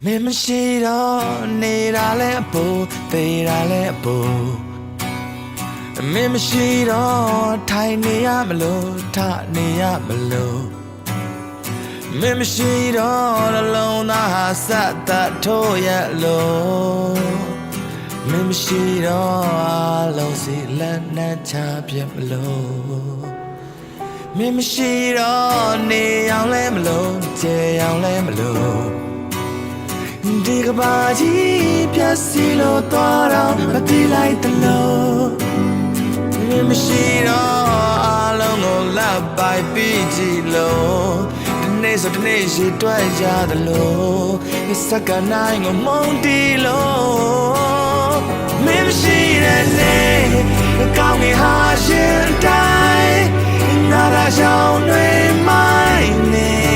မင်းမရှိတော့နေတာလဲအပူသေးတာလဲအပူမင်းမရှိတော့ထိုင်နေရမလို့ထနေရမလို့မင်းမရှိတော့နှလုံးသားဟာဆက်သက်ထိုးရလို့မင်းမရှိတော့အလုံးစီလက်နဲ့ချပြမလို့မင်းမရှိတော့နေအောင်လဲမလို့ကြေအောင်လဲမလို့ဒီကဘာကြီးပြတ်စီလို့တော့တော့မတိလိုက်တလို့မင်းမရှိတော့အလုံးကိုလက်ပိုက်ပြီးကြည့်လို့ဒီနေ့ဆိုဒီနေ့ရှိတွဲကြတယ်လို့ဒီစက္ကန့်တိုင်းကိုမုန်းတီးလို့မင်းမရှိတဲ့နေ့ကောင်းငင်ဟာရှင်တိုင်းနာရာချောင်းတွေမိုင်းနေ